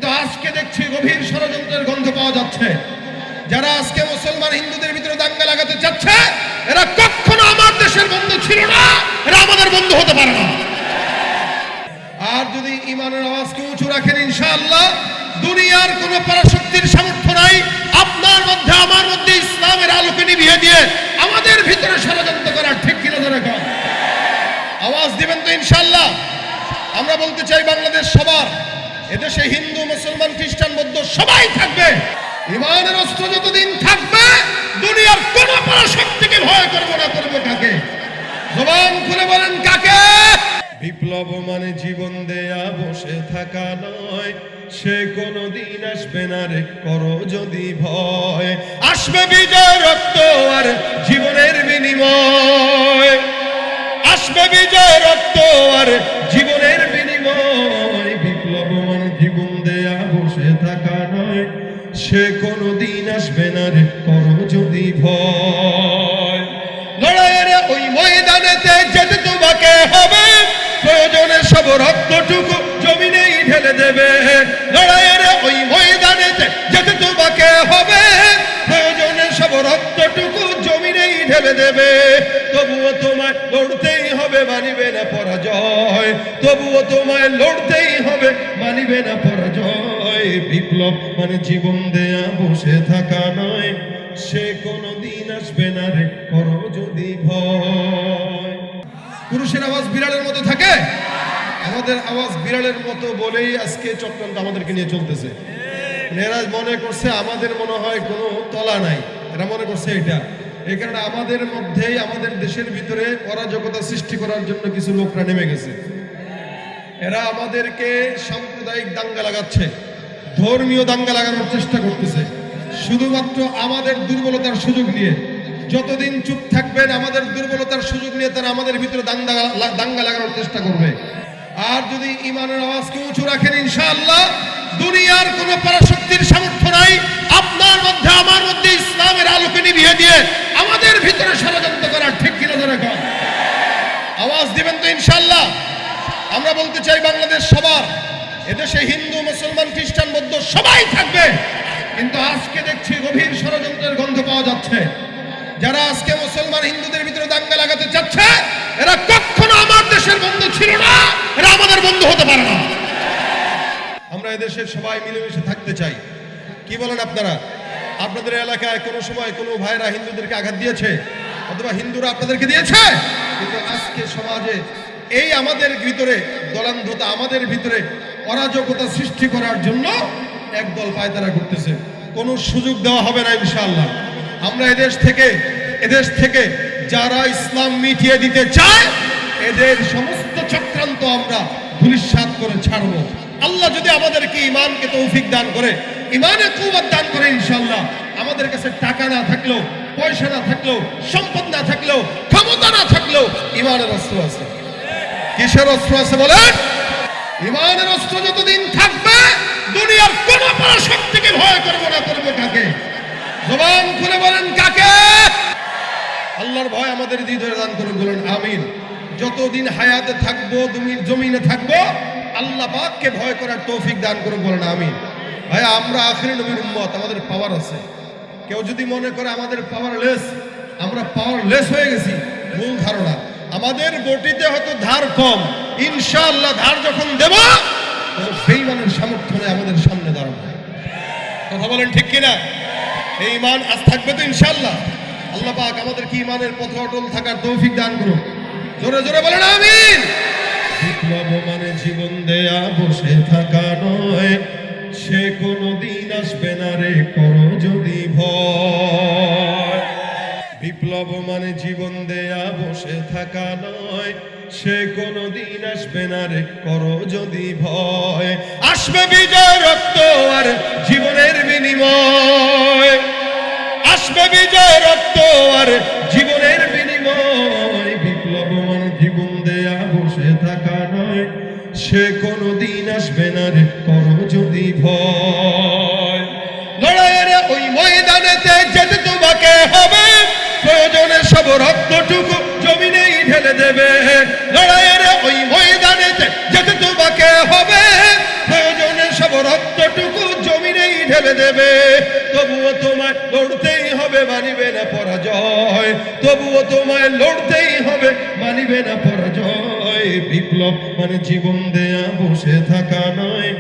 তো আজকে দেখছি গভীর ষড়যন্ত্রের গন্ধ পাওয়া যাচ্ছে। যারা আজকে মুসলমান হিন্দুদের ভিতরে দাঙ্গা লাগাতে চাচ্ছে, এরা কখনো আমার দেশের বন্ধু ছিল না, এরা আমাদের বন্ধু হতে পারে না। আর যদি ঈমানের আওয়াজকে উঁচু রাখেন, ইনশাআল্লাহ দুনিয়ার কোন পরাশক্তির সামর্থ্য নাই আপনার মধ্যে আমার মধ্যে ইসলামের আলোকে নিভিয়ে দিয়ে আমাদের ভিতরে ষড়যন্ত্র করার। ঠিক কিনা ধরে কন, আওয়াজ দিবেন তো ইনশাআল্লাহ। আমরা বলতে চাই বাংলাদেশ সবার, এদেশে হিন্দু মুসলমান খ্রিস্টান বৌদ্ধ সবাই থাকবে। ঈমানের অস্ত্র যতদিন থাকবে দুনিয়ার কোন পরাশক্তিকে ভয় করব না। করবো কাকে? জবান খুলে বলেন কাকে? বিপ্লব মানে জীবন দেয়া বসে থাকা নয়, সে কোনদিন আসবে না রে করো যদি ভয়। আসবে বিজয় রক্ত আর জীবনের বিনিময়, আসবে বিজয় রক্ত আর জীবনের বিনিময়। বিপ্লব মানে জীবন দেয়া বসে থাকা নয়, সে কোনদিন আসবে না রে করো যদি ভয়। লড়াইয়ের ওই ময়দানেতে যেতে তোমাকে হবে, প্রয়োজনে সব রক্তটুকু জমিনেই ঢেলে দেবে। লড়াইয়ের ওই ময়দানেতে যেতে তোমাকে হবে, প্রয়োজনে সব রক্তটুকু জমিনেই ঢেলে দেবে। তবুও তোমায় লড়তেই হবে, মানিবে না পরাজয়। তবুও তোমায় লড়তেই হবে, মানিবে না পরাজয়। বিপ্লব মানে জীবন দেয়া বসে থাকা নয়, সে কোনদিন আসবে না রে করো যদি ভয়। পুরুষের আওয়াজ বিড়ালের মতো থাকে, আমাদের আওয়াজ বিড়ালের মতো বলেই আজকে চক্রান্ত আমাদেরকে নিয়ে চলতেছে। এরা মনে করছে আমাদের মনে হয় কোনো তলা নাই, এরা মনে করছে এটা। এই কারণে আমাদের মধ্যেই আমাদের দেশের ভিতরে অরাজকতা সৃষ্টি করার জন্য কিছু লোকরা নেমে গেছে। এরা আমাদেরকে সাম্প্রদায়িক দাঙ্গা লাগাচ্ছে, ধর্মীয় দাঙ্গা লাগানোর চেষ্টা করতেছে, শুধুমাত্র আমাদের দুর্বলতার সুযোগ নিয়ে। যতদিন চুপ থাকবেন আমাদের দুর্বলতার সুযোগ নিয়ে তারা আমাদের ভিতরে দাঙ্গা লাগানোর চেষ্টা করবে। আর যদি ঈমানের আওয়াজকে উঁচু রাখেন, ইনশাআল্লাহ দুনিয়ার কোন পরাশক্তির সামর্থ্য নাই আপনার মধ্যে আমার মধ্যে ইসলামের আলোকে নিভিয়ে দিয়ে আমাদের ভিতরে ষড়যন্ত্র করার। ঠিক কিনা ধরে কন, আওয়াজ দিবেন তো ইনশাআল্লাহ। আমরা বলতে চাই বাংলাদেশ সবার, এদেশে হিন্দু মুসলমান খ্রিস্টান বৌদ্ধ সবাই থাকবে। কিন্তু আজকে দেখছি গভীর ষড়যন্ত্রের গন্ধ পাওয়া যাচ্ছে। যারা আজকে মুসলমান হিন্দুদের ভিতরে দাঙ্গা লাগাতে চাচ্ছে, এরা কখনো আমার দেশের বন্ধু ছিল না, এরা আমাদের বন্ধু হতে পারে না। আমরা এদেশের সবাই মিলেমিশে থাকতে চাই। কি বলেন আপনারা? আপনাদের এলাকায় কোনো সময় কোনো ভাইরা হিন্দুদেরকে আঘাত দিয়েছে, অথবা হিন্দুরা আপনাদেরকে দিয়েছে? কিন্তু আজকে সমাজে এই আমাদের ভিতরে দলান্ধতা, আমাদের ভিতরে অরাজকতা সৃষ্টি করার জন্য একদল পায়তারা করতেছে। কোনো সুযোগ দেওয়া হবে না ইনশাআল্লাহ। আমরা এদেশ থেকে যারা ইসলাম মিটিয়ে দিতে চায়, এদের সমস্ত চক্রান্ত আমরা ধূলিসাৎ করে ছাড়বো। আল্লাহ যদি আমাদেরকে ঈমানকে তৌফিক দান করে, ঈমানে কুওয়াত দান করে, ইনশাআল্লাহ আমাদের কাছে টাকা না থাকলেও, পয়সা না থাকলেও, সম্পদ না থাকলেও, ক্ষমতা না থাকলেও ঈমানের অস্ত্র আছে। কিসের অস্ত্র আছে বলেন? ঈমানের অস্ত্র যতদিন থাকবে দুনিয়ার কোন পরাশক্তিকে ভয় করব না। করবো কাকে? জবান খুলে বলেন কাকে? আল্লাহর ভয় আমাদের হৃদয়ে দান করুন, বলেন আমিন। যতদিন হায়াতে থাকবো, জমিনে থাকবো, আল্লাহ পাককে ভয় করার তৌফিক দান করুন, বলেন আমিন। ভাই, আমরা আখিরি নবীর উম্মত, আমাদের পাওয়ার আছে। কেউ যদি মনে করে আমাদের পাওয়ারলেস, আমরা পাওয়ারলেস হয়ে গেছি, ভুল ধারণা। আমাদের বটিতে হয়তো ধার কম, ইনশাআল্লাহ ধার যখন দেব বেঈমানের সামর্থ্য নেই আমাদের সামনে দাঁড়ানো। কথা বলেন ঠিক কিনা? এই ঈমান আজ থাকবে তো ইনশাআল্লাহ। আল্লাহ পাক আমাদেরকে ঈমানের পথে অটল থাকার তৌফিক দান করুন। জোরে জোরে বলেন আমিন। বিপ্লব মানে জীবন দেয়া বসে থাকা নয়, সে কোনদিন আসবে না রে করো যদি ভয়। বিপ্লব মানে জীবন দেয়া বসে থাকা নয়, সে কোনদিন আসবে না রে করো যদি ভয়। আসবে বিজয় রক্ত আর জীবনের বিনিময়, আসবে বিজয় রক্ত আর জীবনের বিনিময়। বিপ্লব মানে জীবন দেয়া বসে থাকা নয়, সে কোনদিন আসবে না রে করো যদি ভয়। লড়াইয়ের ওই ময়দানেতে যেতে তোমাকে হবে, প্রয়োজনে সব রক্তটুকু জমিনেই ঢেলে দেবে। লড়াইয়ের ওই ময়দানেতে যেতে তোমাকে হবে, প্রয়োজনে সব রক্ত সবটুকু জমিনেই ঢেলে দেবে, তবুও তোমায় লড়তেই হবে, মানিবে না পরাজয়। তবুও তোমায় লড়তেই হবে, মানিবে না পরাজয়। বিপ্লব মানে জীবন দেয়া, বসে থাকা নয়,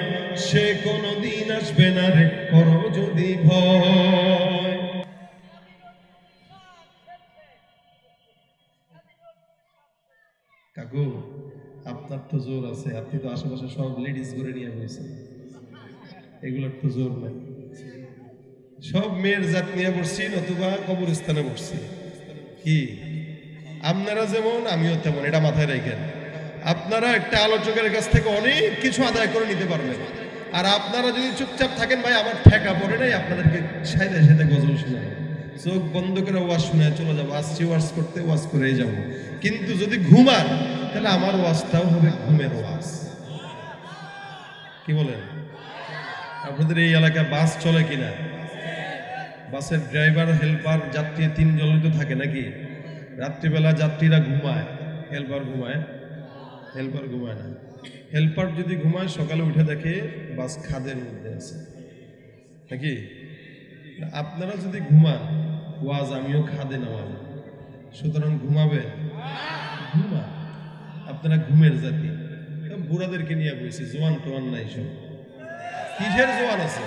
সে কোনদিন আসবে না রে, করো যদি ভয়। কাকু, আপনার তো জোর আছে, আপনি তো আশেপাশে সব লেডিস করে নিয়ে বসেছেন, এগুলোর তো জোর নাই। সব মেয়ের জাত নিয়ে বসছি, নতুবা কবরস্থানে বসছি। কি আপনারা যেমন আমিও তেমন, এটা মাথায় রাখেন। আপনারা একটা আলোচকের কাছ থেকে অনেক কিছু আদায় করে নিতে পারবেন, আর আপনারা যদি চুপচাপ থাকেন, ভাই আমার ঠেকা পড়ে নাই আপনাদেরকে সাইডে সাইডে গজল শোনাবো, চোখ বন্ধ করে ওয়াজ শুনে চলে যাবো, আসছি ওয়াজ করতে, ওয়াজ করেই যাবো। কিন্তু যদি ঘুমান, তাহলে আমার ওয়াজটাও হবে ঘুমের ওয়াজ। কি বলেন? আপনাদের এই এলাকায় বাস চলে কিনা? বাসের ড্রাইভার, হেল্পার, যাত্রী তিনজন তো থাকে নাকি? রাত্রিবেলা যাত্রীরা ঘুমায়, হেল্পার ঘুমায়? হেল্পার ঘুমায় না। হেল্পার যদি ঘুমায়, সকালে উঠে দেখে বাস খাদের মধ্যে আছে নাকি? আপনারা যদি ঘুমান, ওয়াজ আমিও খাদে নামাবো, সুতরাং ঘুমাবে, ঘুমা। আপনারা ঘুমের জাতি, বুড়াদেরকে নিয়ে বসে, জোয়ান টোয়ান নাই সব। কিসের জোয়ান আছে?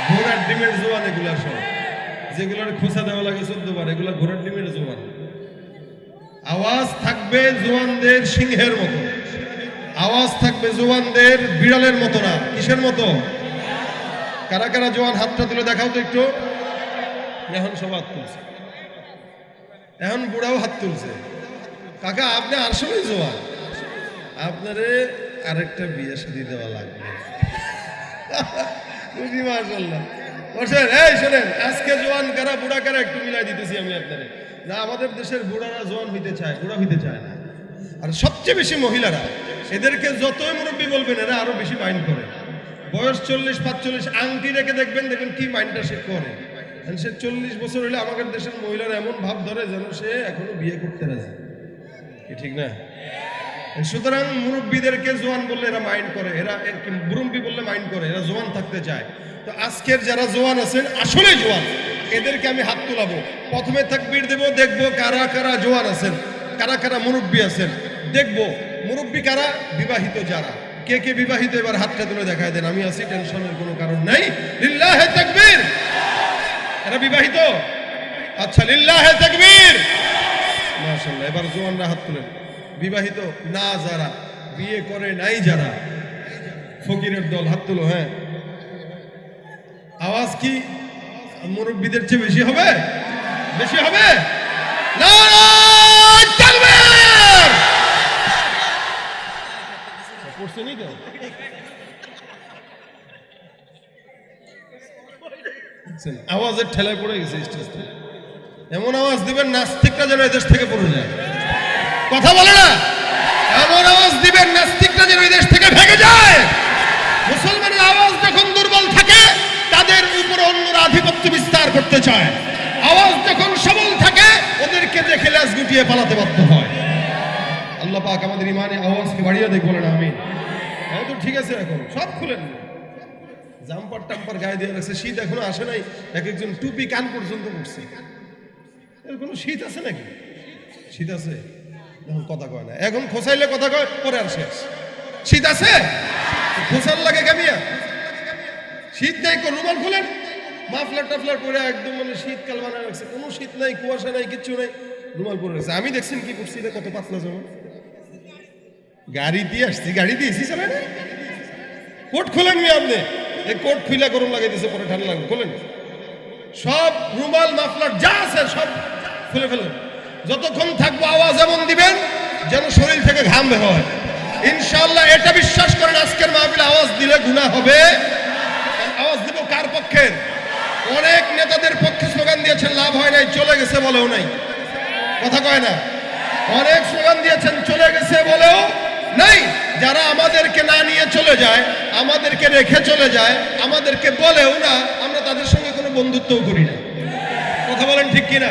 ঘোড়ার ডিমের জোয়ান এগুলা সব, যেগুলোর খোসা দেওয়া লাগে 14 বার, এগুলা ঘোড়ার ডিমের জোয়ান। আওয়াজ থাকবে জোয়ানদের সিংহের মতো, আওয়াজ থাকবে জোয়ানদের বিড়ালের মতো না। কিসের মতো? কারা কারা জোয়ান হাতটা তুলে দেখাও তো একটু। এখন সব হাত তুলছে, এখন বুড়াও হাত তুলছে। কাকা আপনি আসলেই জোয়ান, আপনারে আরেকটা বিয়ে শাদী দেওয়া লাগবে। বুঝি মাশাআল্লাহ। বসেন, এই শোনেন, আজকে জোয়ান কারা বুড়া কারা একটু মিলাই দিতেছি আমি আপনারে। না, আমাদের দেশের বুড়ারা জোয়ান হইতে চায়, বুড়া হইতে চায় না। আর সবচেয়ে বেশি মহিলারা, এদেরকে যতই মুরব্বী বলবেন এরা আরো বেশি মাইন্ড করে। বয়স 40-45, আংটি রেখে দেখবেন কি মাইন্ডটা সে করে। সে 40 বছর হলে আমাদের দেশের মহিলারা এমন ভাব ধরে যেন সে এখনো বিয়ে করতে রাজি। ঠিক না? সুতরাং মুরব্বীদেরকে জোয়ান বললে এরা মাইন্ড করে, এরা মুরব্বী বললে মাইন্ড করে, এরা জোয়ান থাকতে চায়। তো আজকের যারা জোয়ান আছেন, আসলে জোয়ান, এদেরকে আমি হাত তোলাবো। প্রথমে তাকবীর দেব, দেখবো কারা কারা জোয়ান আছেন, কারা কারা মুরব্বী আছেন। দেখবো মুরব্বী কারা, বিবাহিত যারা, কে কে বিবাহিত এবার হাতটা তুলে দেখায় দেন। আমি আছি, টেনশনের কোনো কারণ নাই। লিল্লাহে তাকবীর। এরা বিবাহিত? আচ্ছা, লিল্লাহে তাকবীর। মাশাআল্লাহ। এবার জোয়ানরা হাত তুলেন। বিবাহিত না যারা, বিয়ে করে নাই যারা, ফকিরের দল হাত তুলো। হ্যাঁ, আওয়াজ কি মুরব্বীদের চেয়ে বেশি হবে? বেশি হবে? নারায়ে তাকবীর। পড়ছেনই তো। আওয়াজের ঠেলায় পড়ে গেছে স্টেজ থেকে। এমন আওয়াজ দিবেন নাস্তিকরা যেন এদেশ থেকে পড়ে যায়। কথা বলে না? এমন আওয়াজ দিবেন নাস্তিকরা যেন এই দেশ থেকে ভেঙে যায়। মুসলমানের আওয়াজ যখন দুর্বল থাকে, তাদের উপর অন্যরা আধিপত্য বিস্তার করতে চায়। আওয়াজ যখন সবল থাকে, ওদেরকে দেখে লেজ গুটিয়ে পালাতে বাধ্য হয়। আল্লাহ পাক আমাদের ইমানে আওয়াজকে বাড়িয়ে দেখ, বলেন আমিন। হ্যাঁ, তো ঠিক আছে, এখন সব খুলেন, জাম্পার টাম্পার গায়ে দিয়ে রাখছে। শীত এখনো আসে নাই, এক একজন টুপি কান পর্যন্ত পড়ছে। এর কোনো শীত আছে নাকি? শীত আছে? এখন কথা কয় না, এখন খোসাইলে কথা কয়, পরে আর শেষ। শীত আছে? খোসার লাগে কামিয়া। শীত নাই, কোন রুমাল খুলেন, মাফলার টাফলার পরে একদম মানে শীতকাল বানায় রাখছে। কোনো শীত নাই, কুয়াশা নাই, কিচ্ছু নাই, রুমাল পরে রাখছে। আমি দেখছেন কি করছি, কত পাতলা জমা। গাড়ি দিয়ে আসছি, গাড়ি দিয়েছি চালায় না। কোট খোলেন মি আপনি, এই কোট খুলে গরম লাগাইতেছে, পরে ঠান্ডা লাগবে। খোলেন সব রুমাল মাফলার যা আছে সব খুলে ফেলেন। যতক্ষণ থাকবো আওয়াজ এমন দিবেন যেন শরীর থেকে ঘাম বের হয়। ইনশাআল্লাহ এটা বিশ্বাস করেন, আজকের মাহফিলে আওয়াজ দিলে গুনাহ হবে। আওয়াজ দিব কার পক্ষের? অনেক নেতাদের পক্ষে স্লোগান দিয়েছেন, লাভ হয় নাই, চলে গেছে বলেও নাই। কথা কয় না? অনেক স্লোগান দিয়েছেন, চলে গেছে বলেও নাই। যারা আমাদেরকে না নিয়ে চলে যায়, আমাদেরকে রেখে চলে যায়, আমাদেরকে বলেও না, আমরা তাদের সঙ্গে কোনো বন্ধুত্বও করি না। কথা বলেন ঠিক কিনা?